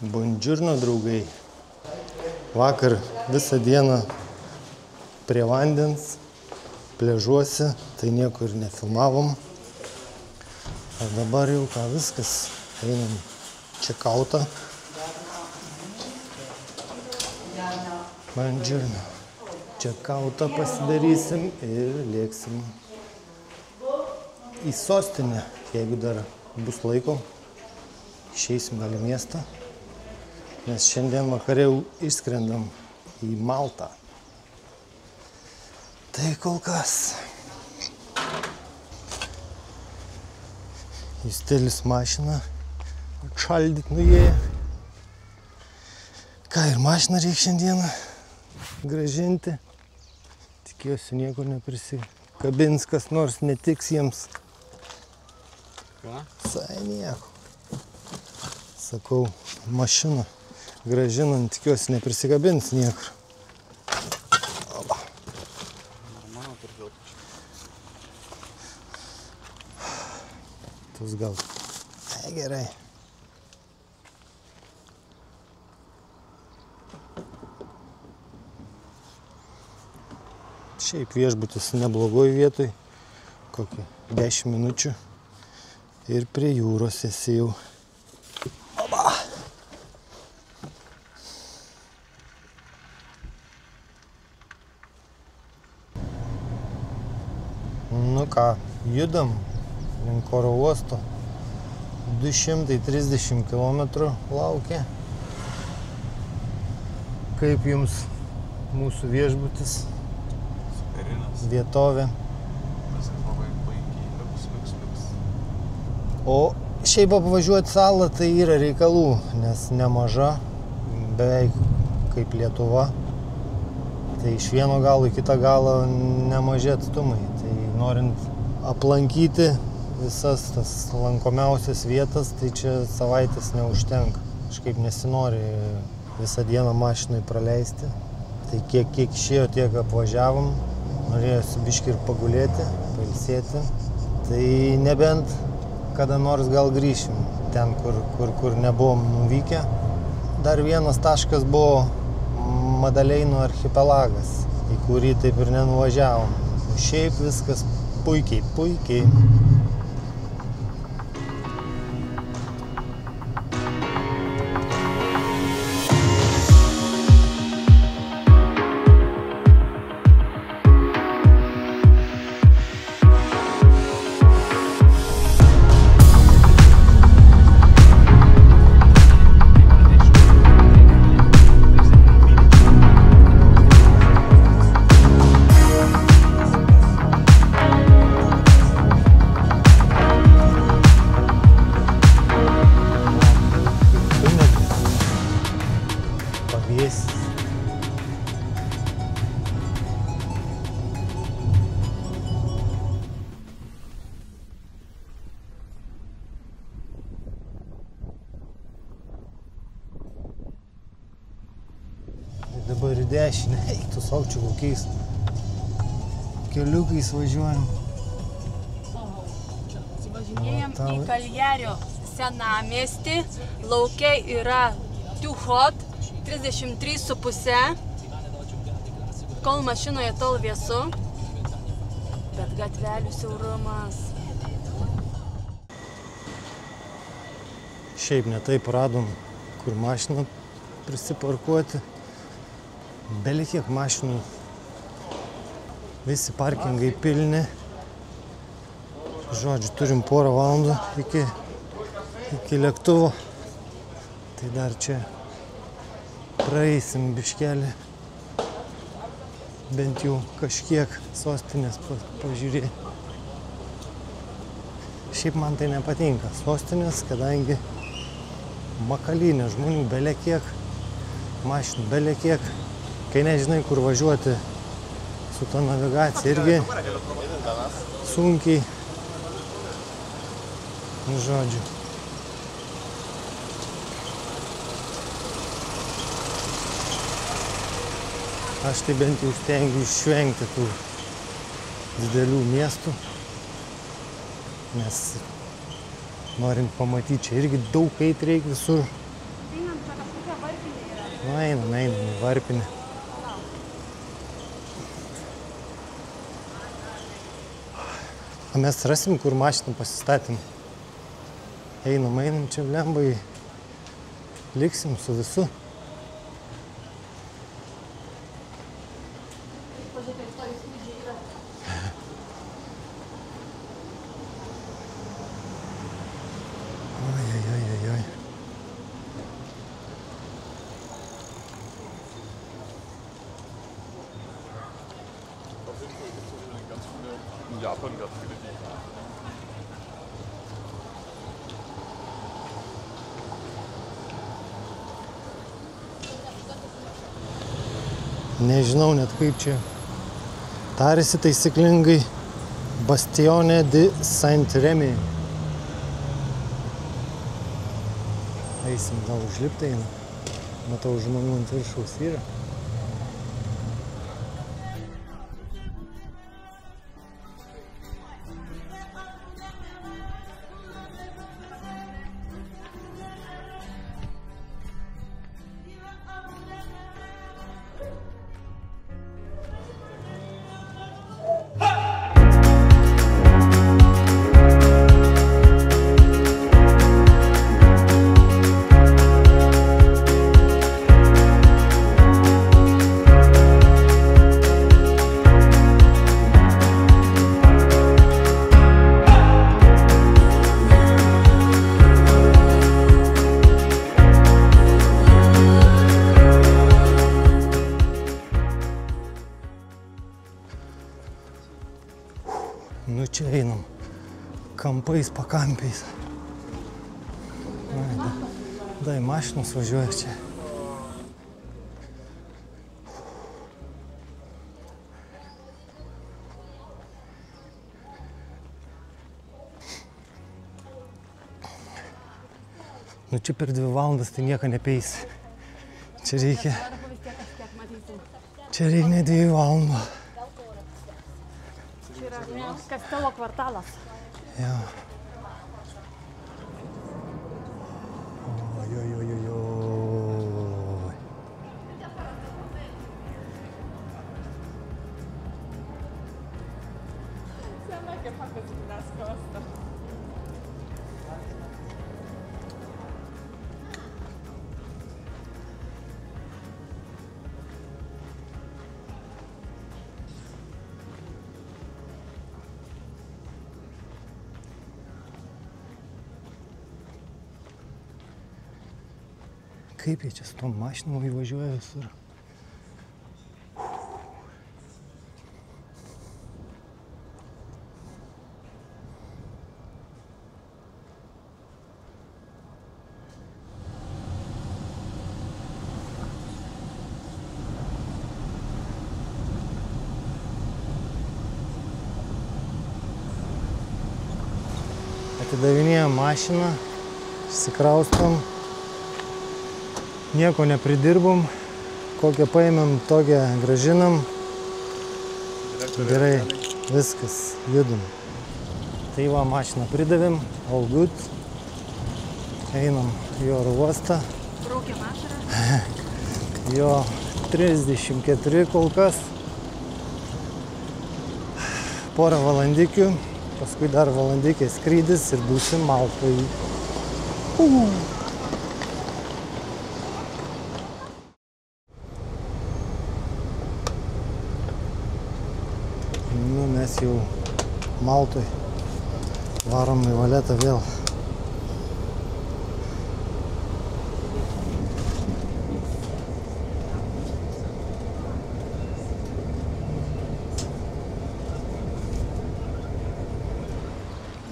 Buongiorno, draugai. Vakar visą dieną prie vandens, pliažuose, tai nieko ir nefilmavom. O dabar jau ką viskas, einam čekautą. Buongiorno. Čekautą pasidarysim ir lėksim į sostinę, jeigu dar bus laiko. Išeisim gal į miestą, nes šiandien vakare jau išskrendam į Maltą. Tai kol kas. Justelis mašiną atšaldyt nuėjo. Ką ir mašiną reikia šiandieną grąžinti. Tikiuosi nieko neprisikabins, kas nors netiks jiems. Ką? Visai nieko. Sakau, mašiną grąžinant, tikiuosi neprisikabins niekur. Oba. Normально turbūt. Tas gal. Gerai. Šiaip viešbutis neblogoj vietoj. Kokį 10 minučių. Ir prie jūros esi jau. Nu ką, judam link oro uosto. 230 km laukia. Kaip jums mūsų viešbutis? Superinas. Vietovė. Viskas labai puikiai. Liuks. O šiaip apvažiuoti salą tai yra reikalų, nes nemaža, beveik kaip Lietuva. Tai iš vieno galo į kitą galą nemaži atstumai. Tai norint aplankyti visas tas lankomiausias vietas, tai čia savaitės neužtenka. Kažkaip nesinori visą dieną mašinai praleisti. Tai kiek išėjo, tiek apvažiavom. Norėjosi biškį ir pagulėti, pailsėti. Tai nebent kada nors gal grįšim ten, kur nebuvom nuvykę. Dar vienas taškas buvo Madaleino archipelagas, į kurį taip ir nenuvažiavom. Šiaip viskas puikiai. Dabar į dešinę, eiktų saukčių kokiais keliukais važiuojam. Važinėjom į Kaljario senamiestį, laukiai yra Tiuhot, 33,5, kol mašinoje tol vėsu, bet gatvelių siaurumas. Šiaip ne taip radom, kur mašiną prisiparkuoti. Belekiek mašinų, visi parkingai pilni. Žodžiu, turim porą valandų iki lėktuvo. Tai dar čia praeisim biškelį. Bent jau kažkiek sostinės pažiūrėti. Šiaip man tai nepatinka sostinės, kadangi makalynė žmonių belekiek, mašinų belekiek. Kai nežinai, kur važiuoti su ta navigacija, irgi sunkiai. Nu, žodžiu. Aš tai bent jau stengiu išvengti tų didelių miestų, nes norint pamatyti, čia irgi daug eit reikia visur. Einam čia Nu, einam į Varpinę. O mes rasim, kur mašiną pasistatym. Einam čia blembai. Liksim su visu. Oi. In Japan gab es viele die. Nežinau net kaip čia tarėsi taisyklingai. Bastione di Saint-Remy. Eisim, gal užlipti eina. Matau, žmonių ant viršaus yra. Nu čia einam kampais, pakampiais. Dai mašinos važiuoja čia. Nu čia per 2 valandas tai nieko nepeisi. Čia reikia ne 2 valandų. Kastelo kvartalas. Jo. Oi. Sembra che fa così nascosta. Kaip jie čia su tom mašinom įvažiuoja visur. Atidavinėjom mašiną, išsikraustom. Nieko nepridirbom, kokią paėmėm, tokią grąžinam. Gerai, viskas, judam. Tai va, mašiną pridavėm, all good. Einam į oro uostą. Braukiam ašarą. Jo 34 kol kas. Porą valandikių, paskui dar valandikė skrydis ir būsim Maltoj. Nu, mes jau Maltoj varom į Valetą vėl.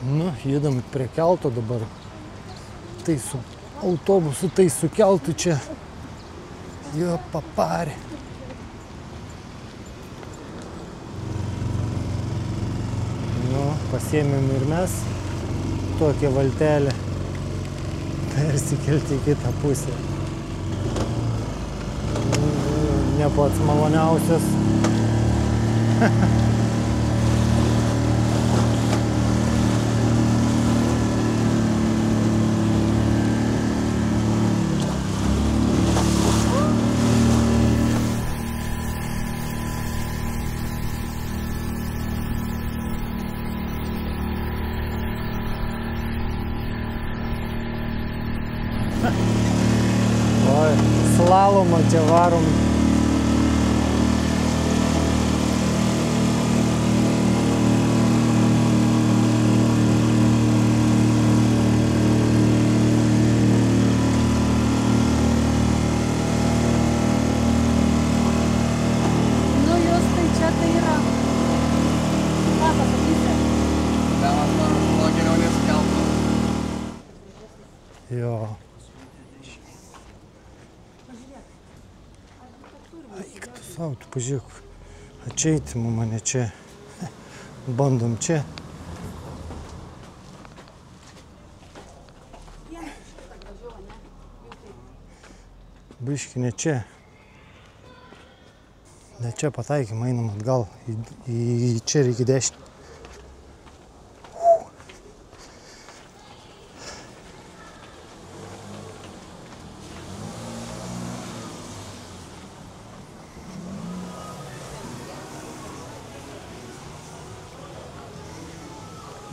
Nu, judam prie kelto dabar. Tai su autobusu, tai su keltu čia. Jo, paparė. Pasiėmėm ir mes tokią valtelę persikelti į kitą pusę. Ne pats maloniausias. Oi, slalomo čia varom. Nu, jūs tai čia tai yra. Ką pasakysi? Velnas nuo kelionės keltų. Jo. Eik tu savo, tu pažiūrėk. Ačeiti mane čia. Bandom čia. Biški ne čia. Ne čia pataikym, einam atgal. Į čia reikia dešinį.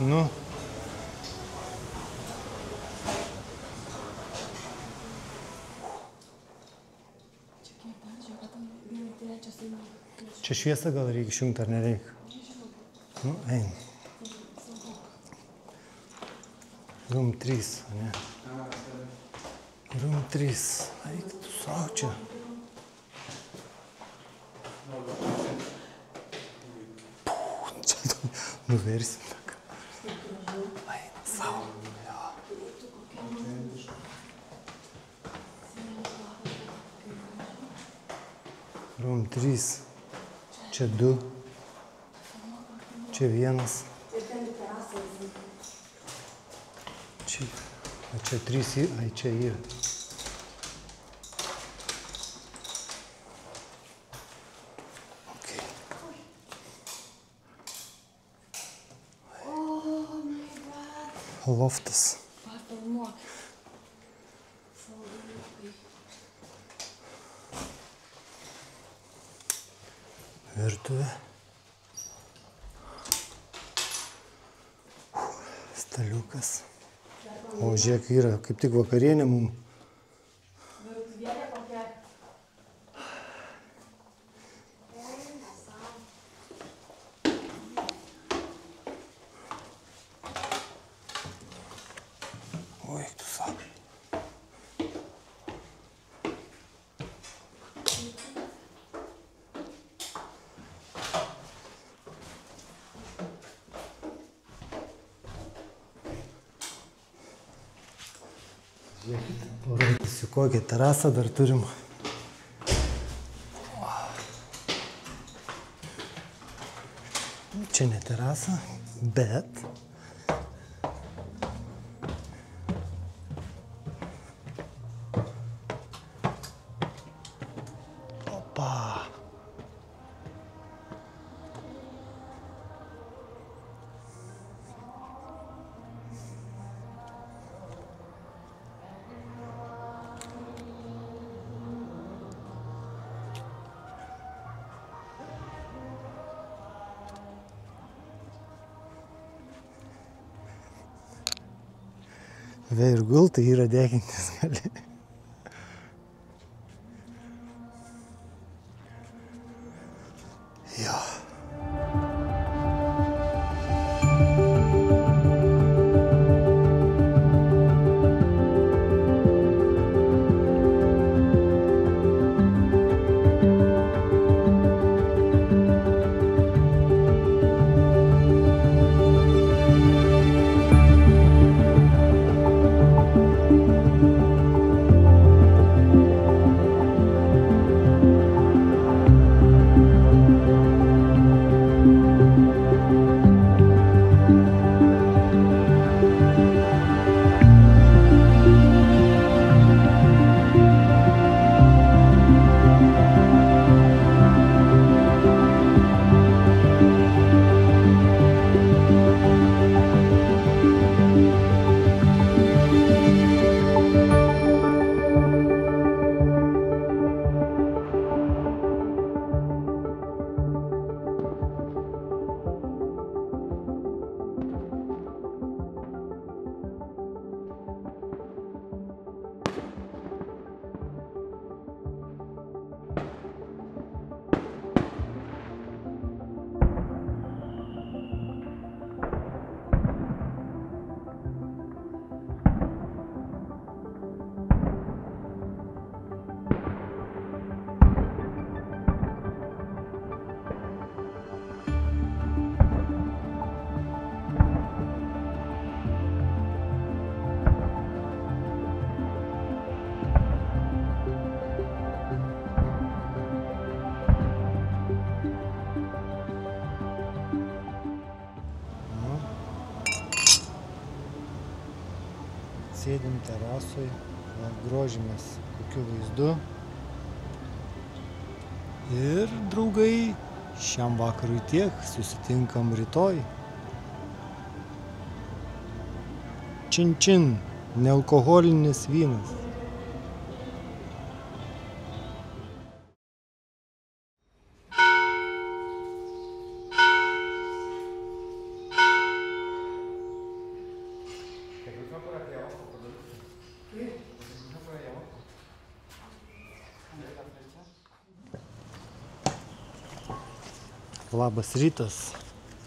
Nu. Čia šviesą gal reikia išjungti ar nereikia? Nu, eina. Rum 3, ne? Rum 3. Eik tu savo čia. Čia nuversim. Eina savo. Rum 3. Čia 2. Čia 1. Čia 3. Ai, čia yra. Okay. Loftas. Virtuvė. Staliukas. O žiūrėk, yra kaip tik vakarienė mum. Oi, tu savo. Parodysiu, kokią terasą dar turim. Čia ne terasa, bet opa. Ir gultai yra degintis gali. Jo. sėdim terasoj, grožimės kokiu vaizdu. Ir draugai, šiam vakarui tiek, susitinkam rytoj. Čin čin, nealkoholinis vynas. Labas rytas,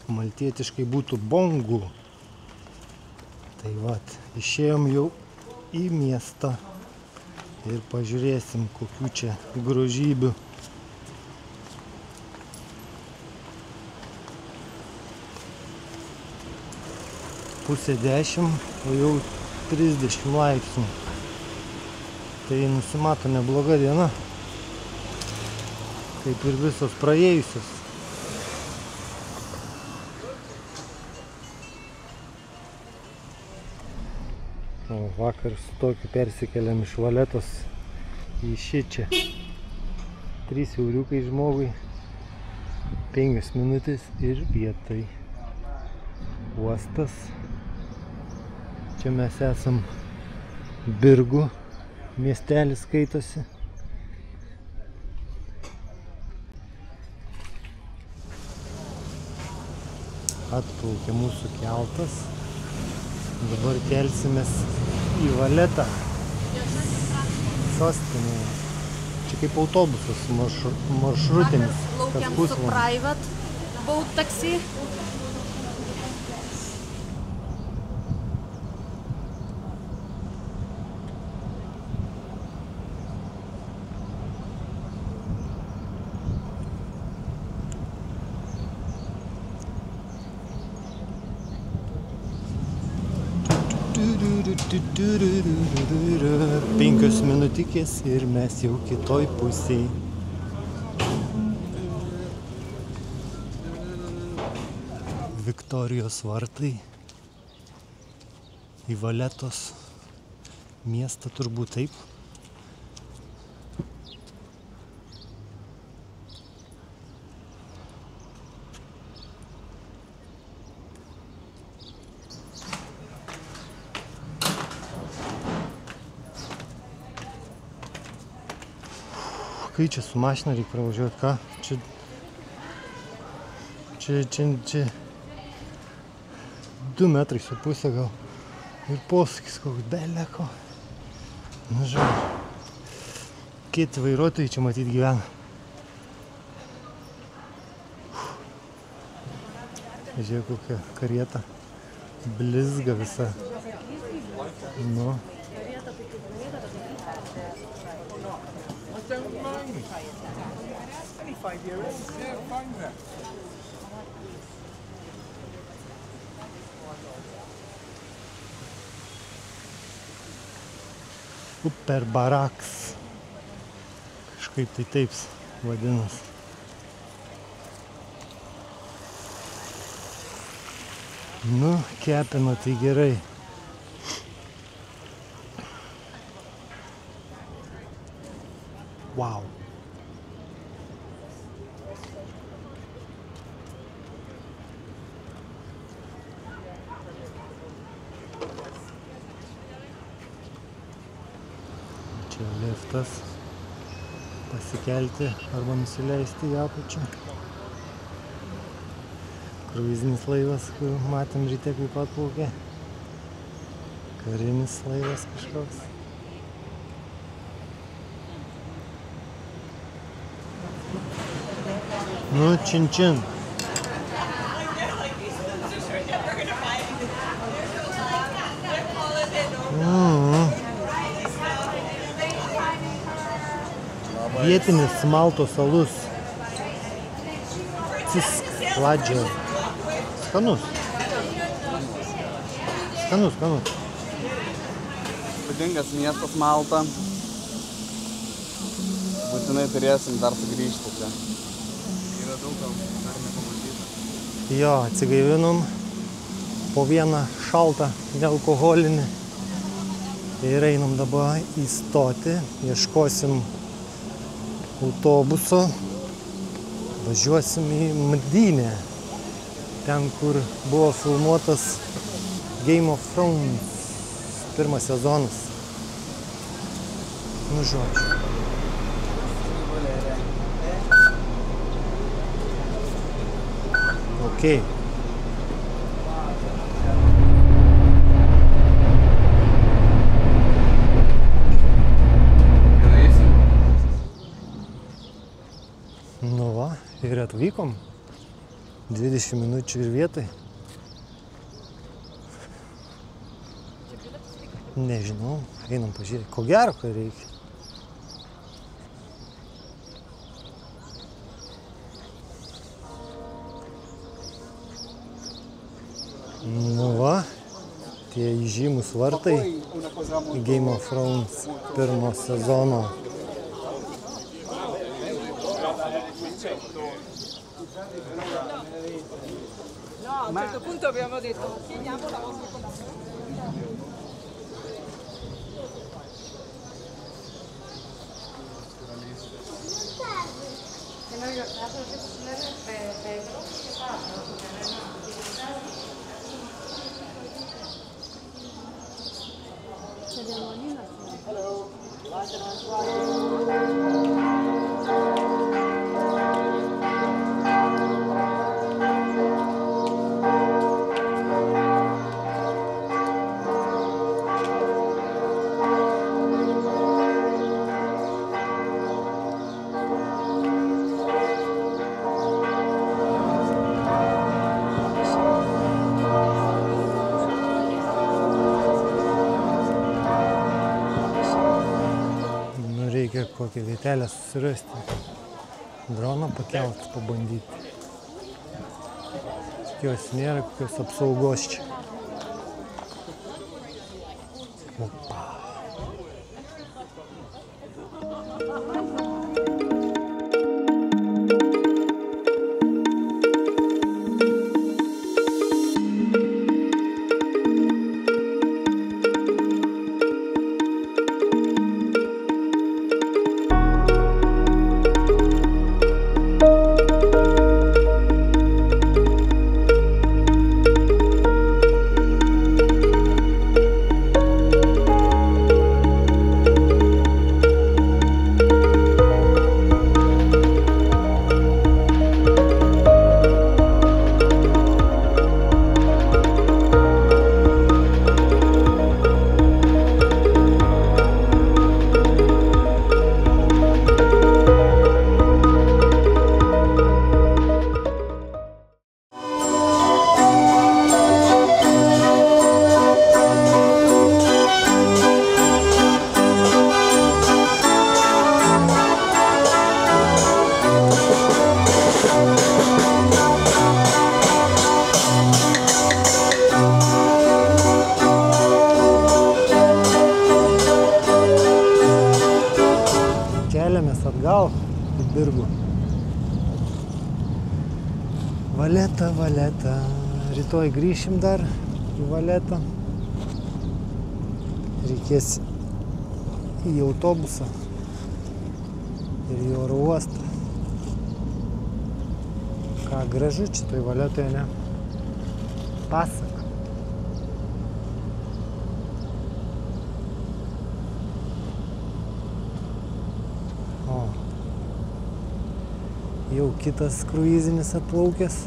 maltietiškai būtų bongų. Tai vat, išėjom jau į miestą ir pažiūrėsim, kokių čia grožybių. Pusė 10, o jau 30 laipsnių. Tai nusimato nebloga diena, kaip ir visos praėjusios. O vakar su tokiu persikeliam iš Valetos į Šičia. 3 euriukai žmogui, 5 minutės ir vietoj. Uostas. Čia mes esam Birgų miestelis skaitosi. Atplaukė mūsų keltas. Dabar kelsimės į Valetą, sostinėje. Čia kaip autobusas maršrutinis. Laukiam su private boat taxi. Penkios minutikės ir mes jau kitoj pusėj. Viktorijos vartai į Valetos miestą, turbūt taip. Kai čia su mašina reikia pravažiuoti, ką? Čia 2,5 metrai gal. Ir posūkis koks beleko. Nu žodžiu. Kiti vairuotojai čia matyt gyvena. Žiūrėk, kokia karieta. Blizga visa. Nu. Upper Baraks. Kažkaip tai taip vadinas. Nu, kepina tai gerai. Wow. Čia liftas. Pasikelti arba nusileisti į apačią. Kruizinis laivas, kur matėm ryte, kaip atplaukė. Karinis laivas kažkoks. Nu, čin čin. Vietinis Maltos alus. Ciskladžia. Skanus. Skanus. Įspūdingas miestas Malta. Būtinai turėsim dar sugrįžti čia. Yra daug ką dar nepamatyta. Jo, atsigaivinom po vieną šaltą nealkoholinį Ir einam dabar į stotį, ieškosim autobuso, važiuosim į Mdynę, ten, kur buvo filmuotas Game of Thrones pirmas sezonas. Nu, žodžiu. Ok. Nu va, ir atvykom. 20 minučių ir vietai. Nežinau, einam pažiūrėti. Ko gero, ką reikia. Nu va, tie įžymus vartai į Game of Thrones pirmo sezono. No, a un certo punto abbiamo detto chiediamo la vostra collaborazione. Reikia kokią vietelę susirasti, droną pakelt, pabandyti. Tikiuosi nėra kokios apsaugos čia. Opa. Atgal į Birgų. Valeta, Valeta. Rytoj grįšim dar į Valetą. Reikės į autobusą ir į oro uostą. Ką gražu čia toj Valetoje, ne? Pasaka. Jau kitas kruizinis atplaukęs.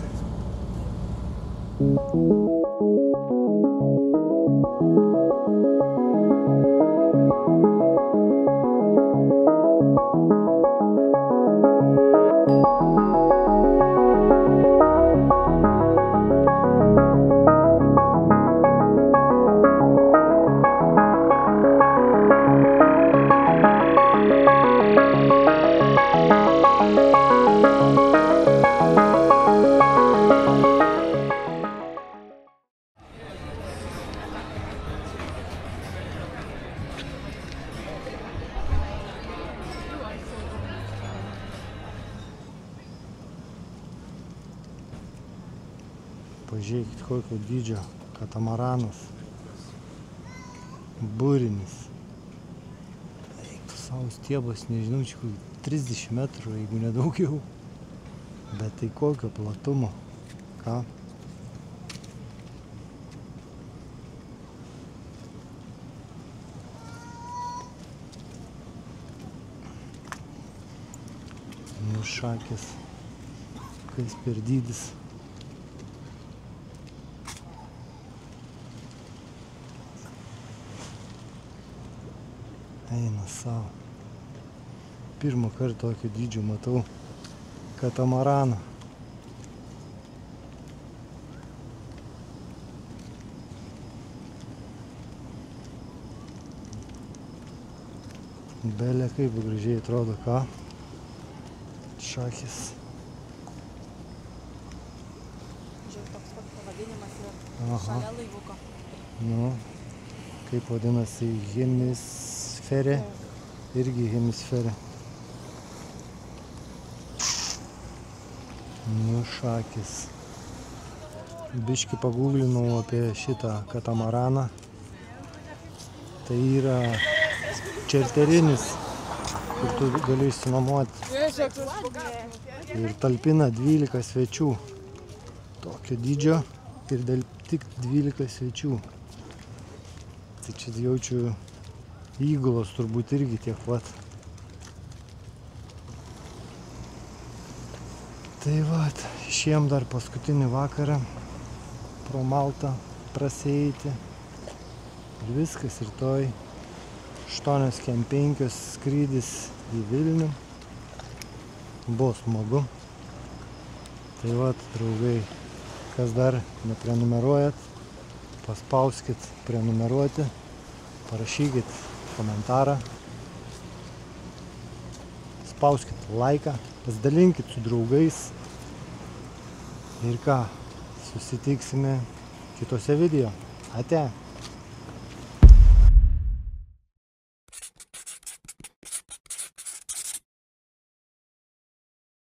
Pažiūrėkit, kokio dydžio katamaranas, būrinis. Savo stiebas, nežinau, čia 30 metrų, jeigu nedaugiau. Bet tai kokio platumo. Ką? Nu šakės. Kas per dydis. Eina savo. Pirmą kartą tokio dydžio matau katamaraną. Belė kaip gražiai atrodo, ką? Šakės. Žiūrėk, toks pat pavadinimas ir Aha. šalia laivuko. Nu, kaip vadinasi, hemisferė. Irgi hemisferė. Nu, šakės. Biškį paguglinau apie šitą katamaraną. Tai yra čarterinis, kur tu gali išsinuomoti. Ir talpina 12 svečių. Tokio dydžio ir tik 12 svečių. Tai čia jaučiu įgulos turbūt irgi tiek pat. Tai vat, išėjom dar paskutinį vakarą pro Maltą prasieiti. Ir viskas, rytoj 8:05 skrydis į Vilnių. Buvo smagu. Tai vat, draugai, kas dar neprenumeruojat, paspauskit prenumeruoti, parašykit komentarą, spauskit laiką, pasidalinkit su draugais ir ką, susitiksime kitose video. Ate.